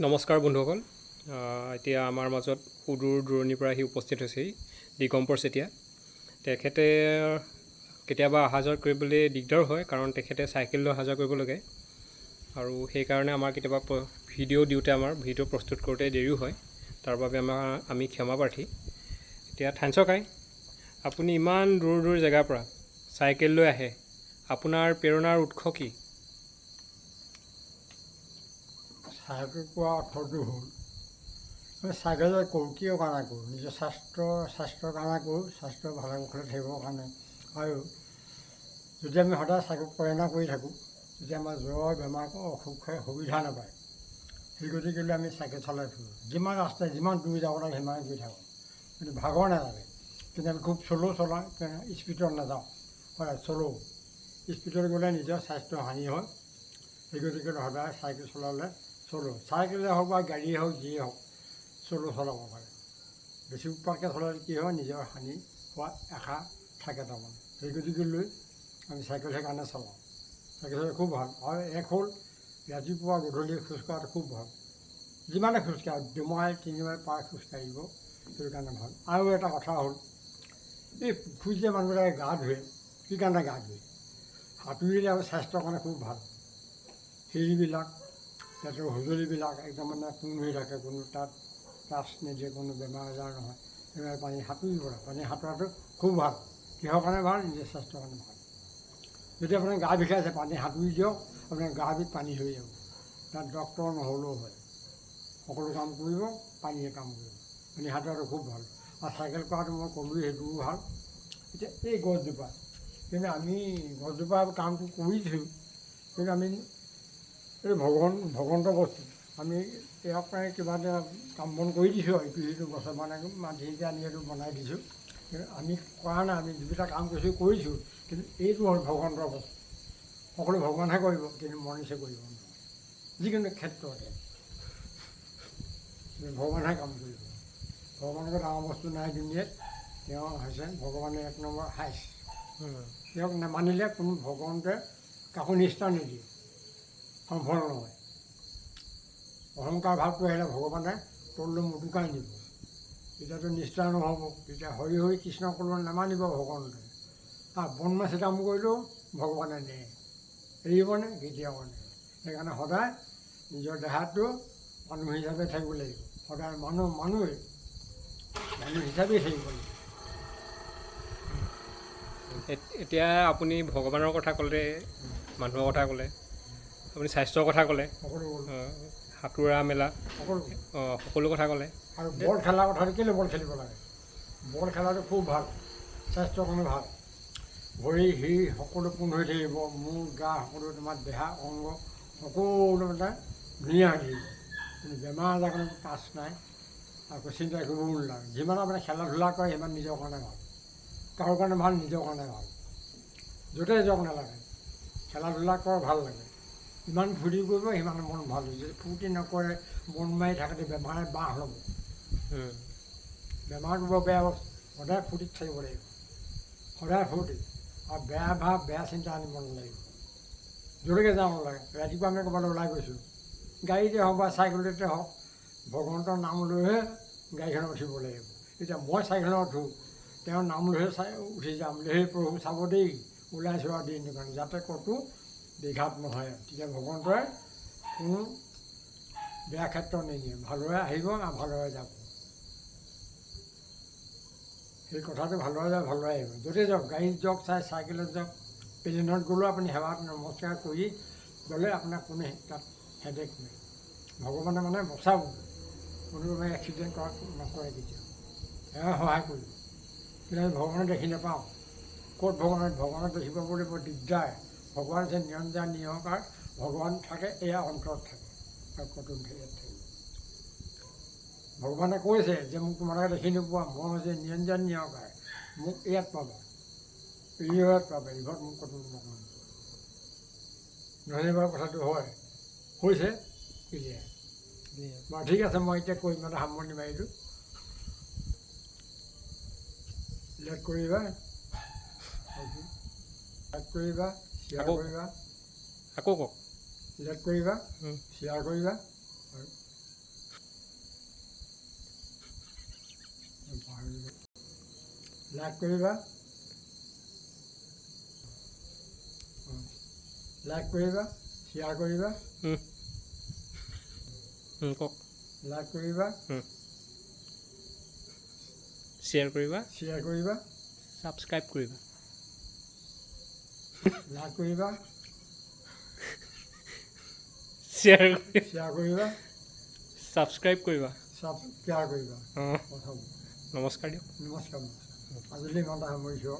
নমস্কাৰ বন্ধুসকল। এতিয়া আমাৰ মাজত সুদূৰ দূৰণিৰ পৰা আহি উপস্থিত হৈছেহি দিগম্বৰ চেতিয়া। তেখেতে কেতিয়াবা অহা যোৱা কৰিবলৈ দিগদাৰ হয়, কাৰণ তেখেতে চাইকেল লৈ অহা যোৱা কৰিব লাগে, আৰু সেইকাৰণে আমাৰ কেতিয়াবা ভিডিঅ' দিওঁতে ভিডিঅ' প্ৰস্তুত কৰোঁতে দেৰিও হয়। তাৰ বাবে আমি ক্ষমা প্ৰাৰ্থী। এতিয়া থাঞ্চকাই, আপুনি ইমান দূৰ দূৰ জেগাৰ পৰা চাইকেল লৈ আহে, আপোনাৰ প্ৰেৰণাৰ উৎস কি? চাইকেল পোৱা অৰ্থটো হ'ল আমি চাইকেলত কৰোঁ কিয় কাৰণে কৰোঁ, নিজৰ স্বাস্থ্যৰ কাৰণে কৰোঁ, স্বাস্থ্য ভালে কুশলে থাকিবৰ কাৰণে। আৰু যদি আমি সদায় চাইকেল প্ৰেৰণা কৰি থাকোঁ, তেতিয়া আমাৰ জ্বৰ বেমাৰ অসুখে সুবিধা নাপায়। সেই গতিকেলৈ আমি চাইকেল চলাই ফুৰোঁ, যিমান ৰাস্তাই যিমান দূৰ যাব লাগে সিমানে গৈ থাকোঁ, কিন্তু ভাগৰ নালাগে। কিন্তু আমি খুব শ্ল' চলাওঁ, স্পীডত নাযাওঁ, সদায় শ্ল'। স্পীডত গ'লে নিজৰ স্বাস্থ্য হানি হয়। সেই গতিকে সদায় চাইকেল চলালে চাইকেলেই হওক বা গাড়ীয়ে হওক যিয়ে হওক শ্ল' চলাব পাৰে। বেছি উৎপাতকৈ চলালে কি হয়, নিজৰ হানি হোৱা আশা থাকে তাৰমানে। সেই গতিকে লৈ আমি চাইকেল সেইকাৰণে চলাওঁ। চাইকেল চলাই খুব ভাল। আৰু এক হ'ল ৰাতিপুৱা গধূলি খোজকঢ়াটো খুব ভাল। যিমানে খোজকাঢ়ক 2 মাইল 3 মাইল পাৰ খোজকাঢ়িব, সেইটো কাৰণে ভাল। আৰু এটা কথা হ'ল, এই পুখুৰীত যে মানুহবিলাকে গা ধুৱে, কি কাৰণে গা ধুৱে? সাঁতুৰিলে আমাৰ স্বাস্থ্যৰ কাৰণে খুব ভাল। শিৰিবিলাক পেটৰ সঁজুলিবিলাক একদম পোন হৈ থাকে, কোনো তাত টাচ নিদিয়ে, কোনো বেমাৰ আজাৰ নহয়। সেইবাবে পানী সাঁতুৰিব লাগে। পানী সাঁতোৰাটো খুব ভাল। কিহৰ কাৰণে ভাল? নিজৰ স্বাস্থ্যৰ কাৰণে ভাল। যদি আপোনাৰ গা বিষাইছে, পানী সাঁতুৰি দিয়ক, আপোনাৰ গা বিষ পানী হৈ যাব। তাত ডক্তৰ নহ'লেও হয়, সকলো কাম কৰিব, পানীয়ে কাম কৰিব। পানী সাঁতোৰাটো খুব ভাল। আৰু চাইকেল কৰাটো মই ক'লোৱেই, সেইটোও ভাল। এতিয়া এই গছজোপা, কিন্তু আমি গছজোপা কামটো কৰিছোঁ, কিন্তু আমি এই ভগৱন্তৰ বস্তু, আমি ইয়াক প্ৰায় কিবা এটা কাম বন কৰি দিছোঁ আৰু ইটো গছৰ মাটিতে আনি এইটো বনাই দিছোঁ। কিন্তু আমি কৰা নাই, আমি যিকেইটা কাম কৰিছোঁ, কিন্তু এইটো হ'ল ভগৱন্তৰ বস্তু। সকলো ভগৱানহে কৰিব, কিন্তু মনুষ্য কৰিব নহয়। যিকোনো ক্ষেত্ৰতে ভগৱানহে কাম কৰিব। ভগৱানকে ডাঙৰ বস্তু নাই দুনিয়াত। তেওঁ হৈছে ভগৱানৰ 1 নম্বৰ হাইচ। তেওঁক নেমানিলে কোনো ভগৱন্তে কাকো নিষ্ঠা নিদিয়ে, সম্ভৱ নহয়। অহংকাৰ ভাৱটো আহিলে ভগৱানে তললৈ মুটুকাই নিব। তেতিয়াতো নিষ্ঠা নহ'ব, তেতিয়া হৰি হৰি কৃষ্ণ ক'লেও নেমানিব ভগৱন্তে। বনমাছি কাম কৰিলেও ভগৱানে নেৰে, এৰিবনে? কেতিয়াও নেৰে। সেইকাৰণে সদায় নিজৰ দেহাটো মানুহ হিচাপে থাকিব লাগিব। সদায় মানুহ হিচাপেই থাকিব লাগিব। এতিয়া আপুনি ভগৱানৰ কথা ক'লে, মানুহৰ কথা ক'লে, আপুনি স্বাস্থ্যৰ কথা ক'লে, সকলো সাঁতোৰা মেলা সকলো কথা ক'লে। আৰু বল খেলাৰ কথাটো কেলৈ বল খেলিব লাগে? বল খেলাটো খুব ভাল, স্বাস্থ্যৰ কাৰণে ভাল। ভৰি শিৰ সকলো পোন হৈ থাকিব, মূৰ গা সকলো তোমাৰ দেহা অংগ সকলো মানে ধুনীয়া হৈ থাকিব। কিন্তু বেমাৰ আজাৰ কাৰণে টাচ নাই, আকৌ চিন্তা কৰিবও নালাগে। যিমান আপুনি খেলা ধূলা কৰে, সিমান নিজৰ কাৰণে ভাল। কাৰো কাৰণে ভাল, নিজৰ কাৰণে ভাল। য'তেই যাওক নালাগে, খেলা ধূলা কৰে ভাল লাগে। ইমান ফূৰ্তি কৰিব, সিমান মন ভাল হৈ যায়। ফূৰ্তি নকৰে, মন মাৰি থাকোঁতে বেমাৰে বাহ ল'ব। বেমাৰটো বৰ বেয়া বস্তু। সদায় ফূৰ্তিত থাকিব লাগিব, সদায় ফূৰ্তি। আৰু বেয়া ভাৱ বেয়া চিন্তা আনিব নালাগিব। য'লৈকে যাব নালাগে। ৰাতিপুৱা আমি ক'ৰবালৈ ওলাই গৈছোঁ, গাড়ীতে হওক বা চাইকেলতে হওক, ভগৱন্তৰ নাম লৈহে গাড়ীখনত উঠিব লাগিব। এতিয়া মই চাইকেলত উঠোঁ, তেওঁৰ নাম লৈহে উঠি যাম বুলি, সেই প্ৰভু চাব দেই, ওলাইছোঁ আৰু দিনটো কাৰণে, যাতে ক'তো বিঘাত নহয়। তেতিয়া ভগৱন্তই কোনো বেয়া ক্ষেত্ৰ নিনিয়ে, ভালদৰে আহিব আৰু ভালদৰে যাব। সেই কথাটো ভালদৰে যায়, ভালদৰে আহিব। য'তেই যাওক, গাড়ীত যাওক, চাইকেলত যাওক, প্লেনত গ'লেও আপুনি সেৱাত নমস্কাৰ কৰি গ'লে আপোনাৰ কোনো তাত হেডেক নাই। ভগৱানে মানে বচাব, কোনোবাই এক্সিডেণ্ট নকৰে কেতিয়াও, সেয়া সহায় কৰিব। কিন্তু আমি ভগৱানক দেখি নাপাওঁ। ক'ত ভগৱানক দেখি পাবলৈ বৰ দিগদাৰ। ভগৱান হৈছে নিৰঞ্জন নিৰংকাৰ, ভগৱান থাকে এয়া অন্তৰত থাকে, আৰু ক'তো ইয়াত থাকিব। ভগৱানে কৈছে যে মোক তোমালোকে দেখি নোপোৱা, মই হৈছে নিৰঞ্জন নিৰংকাৰ, মোক ইয়াত পাবা, ইয়াত পাবা, ইঘৰত মোক ক'তো নোপোৱা। নহয় বাৰু কথাটো হয়, হৈছে ক্লিয়াৰ। বাৰু ঠিক আছে, মই এতিয়া কৈ মানে সামৰণি মাৰিলোঁ। লাইক কৰিবা, শ্বেয়াৰ কৰিবা, আকৌ কওক। লাইক কৰিবা, শ্বেয়াৰ কৰিবা, আৰু লাইক কৰিবা, লাইক কৰিবা, শ্বেয়াৰ কৰিবা, কওক। লাইক কৰিবা, শ্বেয়াৰ কৰিবা, শ্বেয়াৰ কৰিবা, ছাবস্ক্ৰাইব কৰিবা, লাইক কৰিবা, শ্বেয়াৰ কৰিবা, শ্বেয়াৰ কৰিবা, ছাবস্ক্ৰাইব কৰিবা। শ্বেয়াৰ কৰিবা। অঁ প্ৰথম নমস্কাৰ দিয়ক। নমস্কাৰ। আজিলৈ ইমানটা সামৰিছোঁ।